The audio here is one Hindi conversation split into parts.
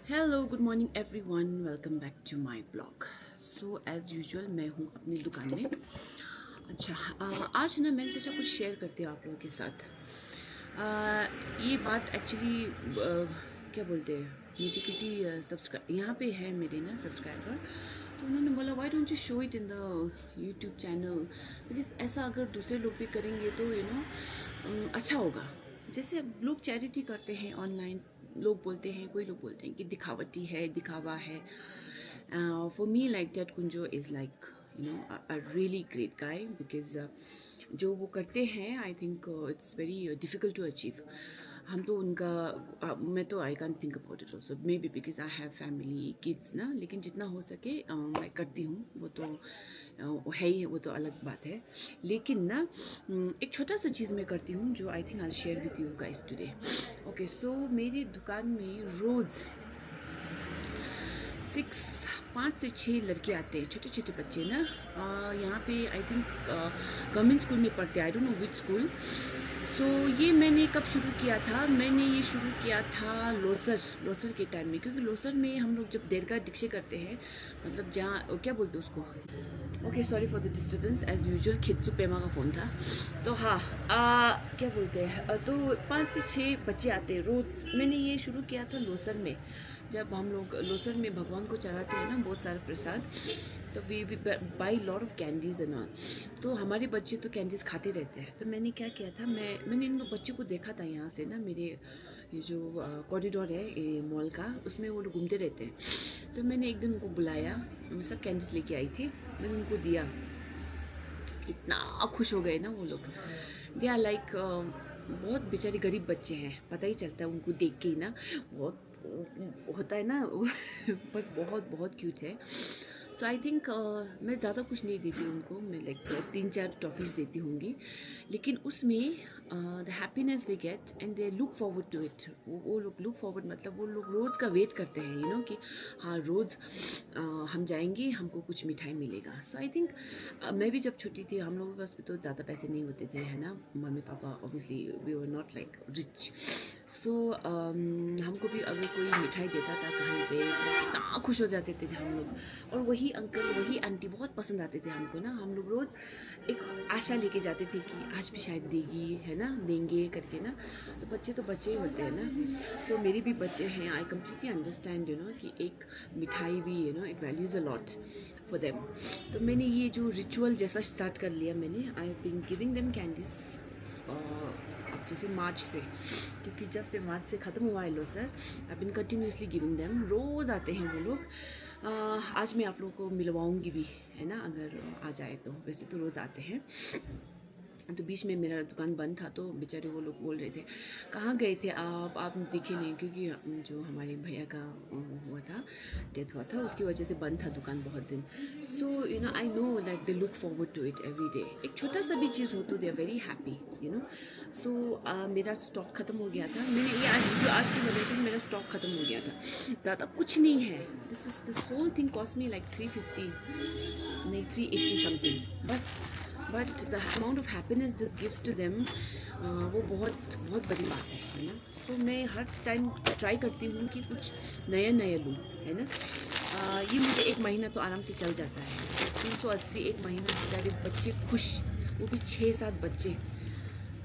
Hello good morning everyone, welcome back to my blog. So as usual मैं हूँ अपनी दुकान में। अच्छा, आज ना मैंने सोचा कुछ शेयर करती हूँ आप लोगों के साथ। ये बात एक्चुअली क्या बोलते हैं, मुझे किसी सब्सक्राइब यहाँ पे है मेरे ना सब्सक्राइबर, तो उन्होंने बोला why don't you show it in the YouTube channel, because ऐसा अगर दूसरे लोग भी करेंगे तो अच्छा होगा। जैसे अब लोग चैरिटी करते हैं ऑनलाइन, लोग बोलते हैं, कोई लोग बोलते हैं कि दिखावटी है, दिखावा है। फॉर मी लाइक दैट कुंजो is like a really great guy, because जो वो करते हैं I think it's very difficult to achieve. हम तो उनका मैं तो I can think about it also, maybe because I have family kids ना, लेकिन जितना हो सके मैं करती हूँ। वो तो है ही, वो तो अलग बात है। लेकिन ना एक छोटा सा चीज़ मैं करती हूँ जो I think I share with you guys today. Okay, so मेरी दुकान में रोज़ 5 से 6 लड़के आते हैं, छोटे छोटे बच्चे ना। यहाँ पे आई थिंक गवर्नमेंट स्कूल में पढ़ते हैं, I don't know which school. So ये मैंने कब शुरू किया था, मैंने ये शुरू किया था लोसर के टाइम में, क्योंकि लोसर में हम लोग जब देर का दीक्षे करते हैं, मतलब जहाँ क्या बोलते हैं उसको। Okay, sorry for the disturbance, as usual Khitsu Pema का फ़ोन था। तो हाँ, क्या बोलते हैं, तो 5 से 6 बच्चे आते हैं रोज़। मैंने ये शुरू किया था लोसर में, जब हम लोग लोसर में भगवान को चढ़ाते हैं ना बहुत सारा प्रसाद, तो we buy lot of candies and all. तो हमारे बच्चे तो कैंडीज़ खाते रहते हैं। तो मैंने क्या किया था, मैंने इन बच्चों को देखा था यहाँ से ना, मेरे ये जो कॉरिडोर है ये मॉल का, उसमें वो लोग घूमते रहते हैं। तो मैंने एक दिन उनको बुलाया, मैं सब कैंडीज़ लेके आई थी, मैंने उनको दिया। इतना खुश हो गए ना वो लोग। दे आर लाइक बहुत बेचारे गरीब बच्चे हैं, पता ही चलता है उनको देख के ही ना, बहुत होता है ना पर बहुत बहुत क्यूट है। सो आई थिंक मैं ज़्यादा कुछ नहीं देती उनको, मैं लाइक 3-4 टॉफ़ीज़ देती होंगी, लेकिन उसमें the happiness they get and they look forward to it. वो लोग लुक फॉरवर्ड मतलब वो लोग रोज़ का वेट करते हैं, कि हाँ रोज़ हम जाएंगे, हमको कुछ मिठाई मिलेगा। सो आई थिंक मैं भी जब छोटी थी, हम लोगों के पास भी तो ज़्यादा पैसे नहीं होते थे, है ना, मम्मी पापा obviously we were not like rich. So हमको भी अगर कोई मिठाई देता था कहीं पे तो इतना खुश हो जाते थे हम लोग। और वही अंकल वही आंटी बहुत पसंद आते थे हमको ना। हम लोग रोज़ एक आशा लेके जाते थे कि आज भी शायद देगी, है ना, देंगे करके ना। तो बच्चे ही होते हैं ना। सो मेरे भी बच्चे हैं, आई कम्प्लीटली अंडरस्टैंड कि एक मिठाई भी it values a lot for them. तो मैंने ये जो रिचुअल जैसा स्टार्ट कर लिया, मैंने I have been giving them candies अब जैसे मार्च से, क्योंकि जब से मार्च से ख़त्म हुआ है लो सर, आई बिन कंटिन्यूसली गिविंग देम। रोज़ आते हैं वो लोग। आज मैं आप लोगों को मिलवाऊंगी भी, है ना, अगर आ जाए तो। वैसे तो रोज़ आते हैं। तो बीच में मेरा दुकान बंद था, तो बेचारे वो लोग बोल रहे थे कहाँ गए थे आप दिखे नहीं, क्योंकि जो हमारे भैया का हुआ था, डेथ हुआ था, उसकी वजह से बंद था दुकान बहुत दिन। So I know that they look forward to it every day. एक छोटा सा भी चीज़ हो तो they are very happy. So मेरा स्टॉक ख़त्म हो गया था। मैंने ये आज की वजह से मेरा स्टॉक ख़त्म हो गया था। ज़्यादा कुछ नहीं है, this whole thing cost me like 350, नहीं 380 समथिंग बस। But the amount of happiness this gives to them, वो बहुत बहुत बड़ी बात है ना। सो मैं हर टाइम ट्राई करती हूँ कि कुछ नया नया लूँ, है ना। ये मुझे एक महीना तो आराम से चल जाता है। 380 एक महीना, बेचारे बच्चे खुश, वो भी 6-7 बच्चे,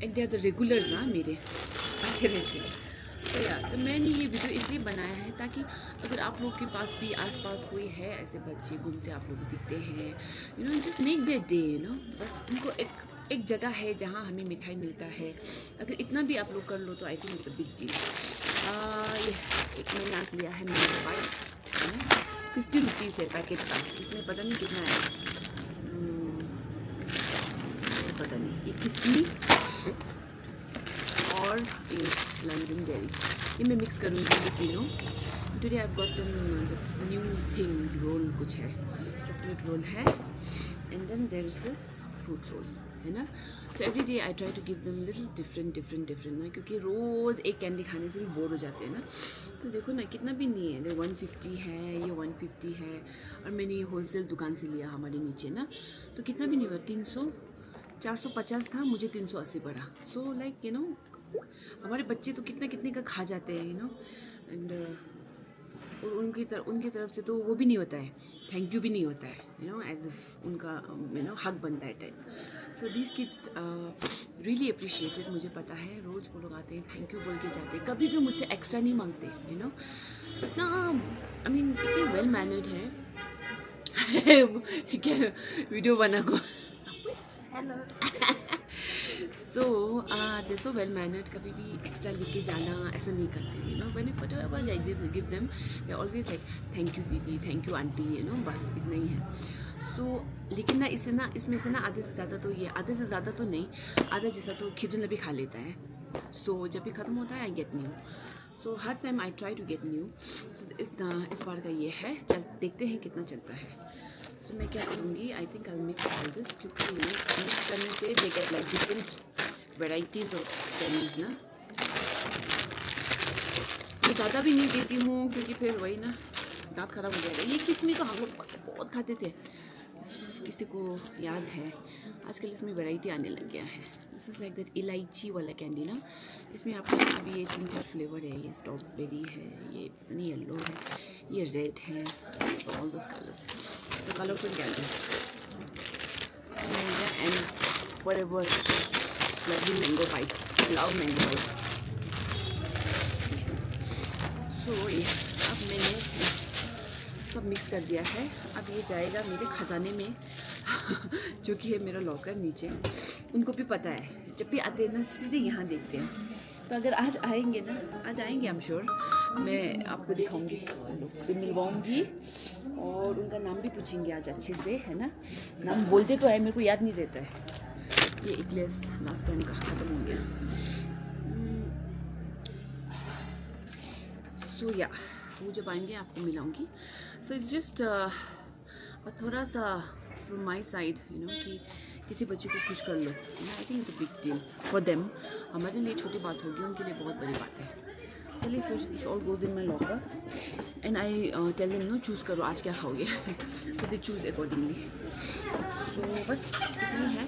and they are the regulars ना मेरे, आते रहते हैं। तो यार, तो मैंने ये वीडियो इसलिए बनाया है ताकि अगर आप लोग के पास भी आसपास कोई है ऐसे बच्चे घूमते, आप लोग दिखते हैं, जस्ट मेक देयर डे, बस उनको एक जगह है जहाँ हमें मिठाई मिलता है। अगर इतना भी आप लोग कर लो तो आई think it's a big deal. ये एक मैंने आज लिया है मेरे पास, है ना, 50 रुपीज़ है पैकेट का। इसमें पता नहीं कितना है, पता नहीं, ये किसमी और लंडन डेयरी, ये मैं मिक्स करूँगी ये तीनों। Today I got this new thing, roll कुछ है, चॉकलेट रोल है, and then there is this fruit roll, है ना। So every day I try to give them little different ना, क्योंकि रोज़ एक कैंडी खाने से भी बोर हो जाते हैं ना। तो देखो ना, कितना भी नहीं है, 150 है, ये 150 है, और मैंने ये होलसेल दुकान से लिया हमारे नीचे ना, तो कितना भी नहीं हुआ, 450 था, मुझे 380 पड़ा। सो लाइक हमारे बच्चे तो कितने का खा जाते हैं, एंड और उनकी तरफ से तो वो भी नहीं होता है, थैंक यू भी नहीं होता है, यू नो, एज इफ उनका हक बनता है type. So these kids really appreciated. मुझे पता है रोज़ वो लोग आते हैं, थैंक यू बोल के जाते हैं, कभी भी मुझसे एक्स्ट्रा नहीं मांगते, यू नो. इतना आई मीन इतने वेल मैनर्ड है. क्या वीडियो बना को. So they so well mannered. कभी भी एक्स्ट्रा लेके जाना ऐसा नहीं करते, you know. When I give them they always like thank you दीदी, thank you aunty, you know. बस इतना ही है. सो लेकिन ना इसमें से ना आधे से ज़्यादा तो नहीं, आधा जैसा तो खिजुन भी खा लेता है. सो जब भी ख़त्म होता है आई गेट न्यू. सो हर time I try to get new. So इस बार का ये है. चल देखते हैं कितना चलता है. सो मैं क्या करूँगी, आई think I mix all this, क्योंकि मिक्स करने से they get like different varieties of candies ना. मैं ज़्यादा भी नहीं देती हूँ क्योंकि फिर वही ना दांत खराब हो जाएगा. ये किस्मी तो हम लोग बहुत खाते थे, किसी को याद है. आजकल इसमें वैरायटी आने लग गया है. दिस इज़ लाइक दैट इलायची वाला कैंडी ना. इसमें आपको भी ये 3-4 फ्लेवर है. ये स्ट्रॉबेरी है, ये पता नहीं येलो है, ये रेड है. So all this colours, so colourful candies and whatever lovely mango bites. Love mango bites. So ये अब मैंने सब मिक्स कर दिया है. अब ये जाएगा मेरे ख़जाने में जो कि है मेरा लॉकर नीचे. उनको भी पता है, जब भी आते हैं ना सीधे यहाँ देखते हैं. तो अगर आज आएंगे आई एम श्योर मैं आपको दिखाऊंगी. मिलवाऊंगी और उनका नाम भी पूछेंगे आज अच्छे से, है ना. नाम बोलते तो है, मेरे को याद नहीं रहता है. ये इक्लेस लास्ट टाइम का ख़त्म हो गया. सो या वो जब आएंगे आपको मिलाऊंगी. सो इट्स जस्ट थोड़ा सा from my side, you know, कि किसी बच्चे को खुश कर लो. I think it's a big deal for them. हमारे लिए छोटी बात होगी, उनके लिए बहुत बड़ी बात है. चलिए फिर this all goes in my locker and I tell them no choose करो आज क्या खाओगे. तो दे चूज़ अकॉर्डिंगली. सो बस इतनी है.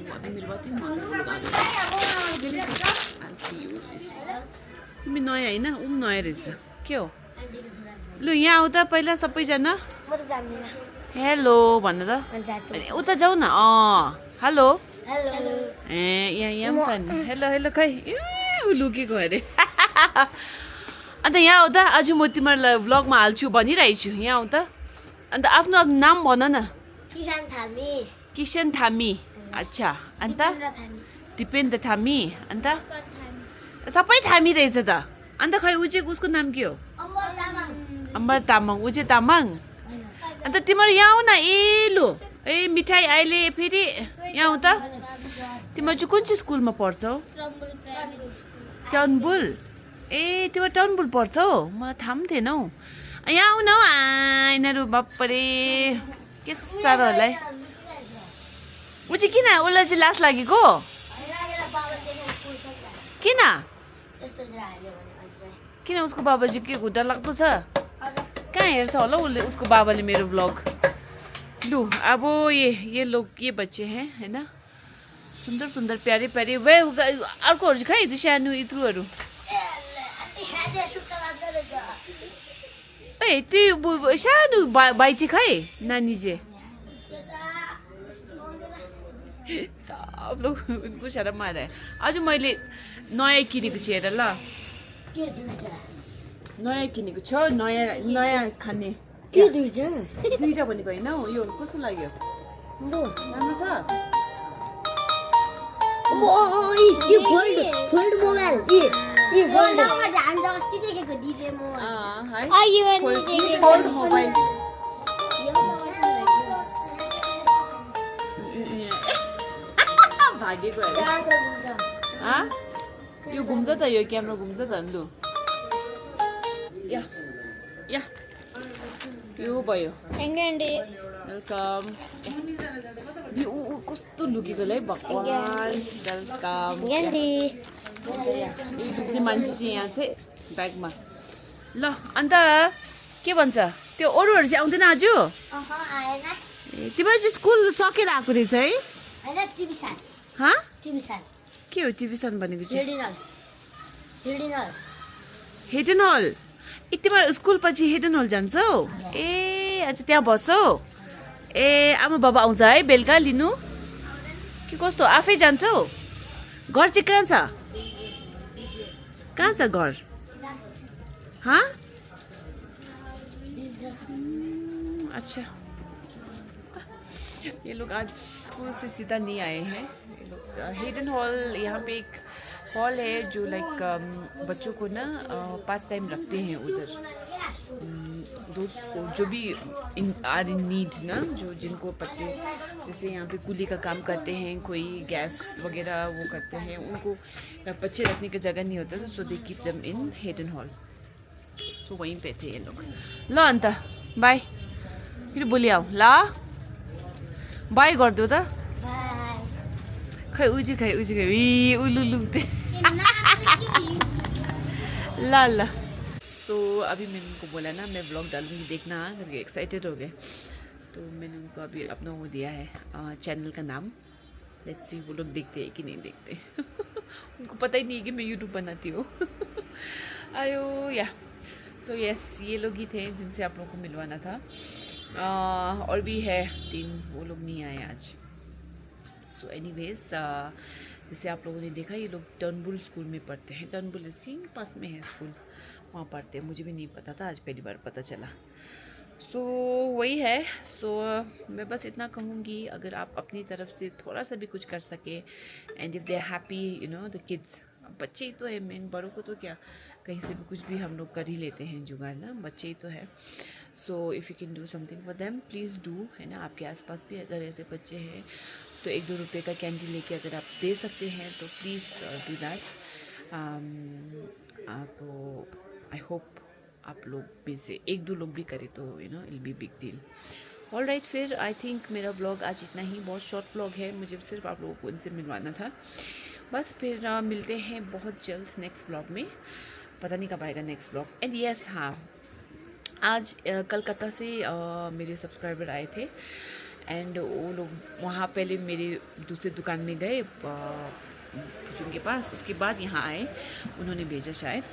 तो अभी मिलवाती हूँ आगे. चलिए आई सी यू. तिमी नयाँ होइन, ऊ पनि नयाँ रहेछ. के हो लु यहाँ आऊ त पहिला सबैजना. हेलो भन त. उता जाऊ न. हेलो. यहाँ पनि छ नि. हेलो खै ऊ लुकेको अरे. अन्त यहाँ आऊ त. आज म तिमीहरूलाई भ्लगमा हाल्छु भनिरहेको छु. यहाँ आऊ त. अन्त आफ्नो नाम भन न. किसन थामी. अच्छा. अन्त दिपेन्द्र थामी. अन्त सबै थामी रहेछ त. अन्त खै ऊ चाहिँ उसको नाम के हो. अम्बर तामाङ. ऊ चाहिँ तामाङ. अन्त तिमीहरू यहाँ आऊ न. ए लु ए मिठाई अहिले फेरि यहाँ आऊ त. तिमीहरू चाहिँ कुन चाहिँ स्कुलमा पढ्छौ. टर्नबुल. ए तिमीहरू टर्नबुल पढ्छौ. मलाई थाहा पनि थिएन हौ. यहाँ आऊ न हौ. यिनीहरू बाप्परे के साह्रो होला है. ऊ चाहिँ किन उसलाई चाहिँ लास लागेको. किन उसको बाबाजी के खुट्टा लाग्दो छ. कहाँ हेर्छ होला उसले उसको बाबाले मेरो ब्लग. लु अब ये लोग ये बच्चे हैं, है ना. सुन्दर सुन्दर प्यारे प्यारे. वे अर्कोहरू चाहिँ खै त्यो सानो इत्रुहरू. ए त्यो सानो भाइ चाहिँ खै नानी चाहिँ. सब लोग उनको शर्म आ रहा है. आज मैले नयाँ किनेको छु हेर ल. नयाँ किनेको छ. नयाँ खाने. दुईटा भनेको होइन हौ. यो कस्तो लाग्यो. राम्रो छ. Fold mobile. भागेको अरे. यो घुम्छ त. यो क्यामेरा घुम्छ त. लु या यो भयो. वेलकम. कस्तो लुकेको है भगवान्. वेलकम. लुक्ने मान्छे चाहिँ यहाँ चाहिँ ब्यागमा. ल अन्त के भन्छ त्यो अरूहरू चाहिँ आउँदैन आज. तिमीहरू चाहिँ स्कुल सकेर आएको रहेछ है. के हो टिभी सान भनेको चाहिँ. हेडन हल. यतिमा स्कुल पछि हेडन हल जान्छौ ए अच्छा त्यहाँ बस्छौ ए आमा बाबा आउँछ है बेलुका लिनु कि कस्तो आफै जान्छौ घर चाहिँ कहाँ छ घर हाँ अच्छा ये लोग आज स्कूल से सीधा नहीं आए हैं ये लोग हिडन हॉल यहाँ पे एक हॉल है जो लाइक बच्चों को ना पार्ट टाइम रखते हैं उधर जो भी आर इन नीड ना जो जिनको बच्चे जैसे यहाँ पे कुली का काम करते हैं कोई गैस वगैरह वो करते हैं उनको बच्चे रखने की जगह नहीं होता so they keep them in hidden hall so वहीं पे थे ये लोग ल अन्त बाई फिर बोली आओ ला बाई गरिदियो त खै उजी खै उलुलु ल ल सो अभी मैंने उनको बोला ना मैं व्लॉग डालूंगी देखना करके एक्साइटेड हो गए तो मैंने उनको अभी अपना वो दिया है चैनल का नाम लेट्स सी वो लोग देखते हैं कि नहीं देखते उनको पता ही नहीं है कि मैं यूट्यूब बनाती हूँ आयो या सो यस ये लोग ही थे जिनसे आप लोगों को मिलवाना था और भी है 3 वो लोग नहीं आए आज सो एनीवेज जैसे आप लोगों ने देखा ये लोग टर्नबुल स्कूल में पढ़ते हैं टर्नबुल सिंह पास में है स्कूल वहाँ पढ़ते हैं मुझे भी नहीं पता था आज पहली बार पता चला सो वही है सो मैं बस इतना कहूँगी अगर आप अपनी तरफ से थोड़ा सा भी कुछ कर सके and if they are happy you know the kids बच्चे ही तो है मेन बड़ों को तो क्या कहीं से भी कुछ भी हम लोग कर ही लेते हैं जुगाड़ ना बच्चे ही तो है so if you can do something for them please do है ना आपके आसपास भी अगर ऐसे बच्चे हैं तो 1-2 रुपये का कैंडी लेके अगर आप दे सकते हैं तो प्लीज़ डू दैट तो आई होप आप लोग में से 1-2 लोग भी करें तो you know it'll be big deal all right फिर आई थिंक मेरा ब्लॉग आज इतना ही बहुत शॉर्ट ब्लॉग है मुझे सिर्फ आप लोगों को इनसे मिलवाना था बस फिर मिलते हैं बहुत जल्द नेक्स्ट ब्लॉग में पता नहीं कब आएगा नेक्स्ट ब्लॉग एंड यस हाँ आज कलकत्ता से मेरे सब्सक्राइबर आए थे एंड वो लोग वहाँ पहले मेरे दूसरे दुकान में गए उनके पास उसके बाद यहाँ आए उन्होंने भेजा शायद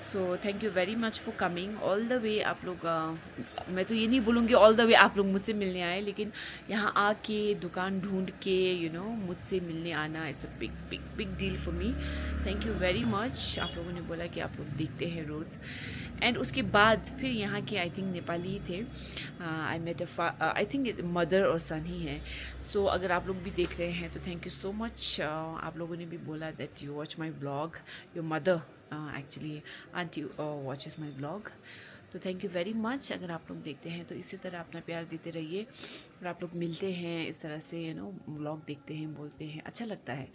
so thank you very much for coming all the way आप लोग मैं तो ये नहीं बोलूँगी ऑल द वे आप लोग मुझसे मिलने आए लेकिन यहाँ आके दुकान ढूंढ के यू नो मुझसे मिलने आना it's a big big big deal for me thank you very much आप लोगों ने बोला कि आप लोग देखते हैं रोज़ एंड उसके बाद फिर यहाँ के आई थिंक नेपाली थे I met I think mother और सन ही हैं सो अगर आप लोग भी देख रहे हैं तो थैंक यू सो मच आप लोगों ने भी बोला that you watch my blog your mother actually aunty watches my blog तो थैंक यू वेरी मच अगर आप लोग देखते हैं तो इसी तरह अपना प्यार देते रहिए और आप लोग मिलते हैं इस तरह से यू नो ब्लॉग देखते हैं बोलते हैं अच्छा लगता है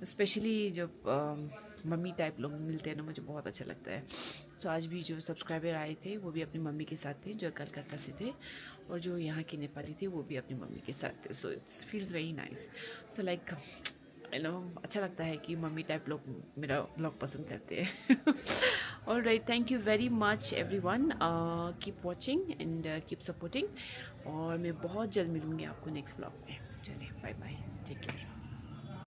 स्पेशली जब मम्मी टाइप लोग मिलते हैं ना मुझे बहुत अच्छा लगता है सो आज भी जो सब्सक्राइबर आए थे वो भी अपनी मम्मी के साथ थे जो कलकत्ता से थे और जो यहाँ के नेपाली थे वो भी अपनी मम्मी के साथ थे so it's feels very nice so like you know अच्छा लगता है कि मम्मी टाइप लोग मेरा ब्लॉग पसंद करते हैं all right thank you very much everyone keep watching and keep supporting और मैं बहुत जल्द मिलूँगी आपको नेक्स्ट ब्लॉग में चलिए बाय बाय टेक केयर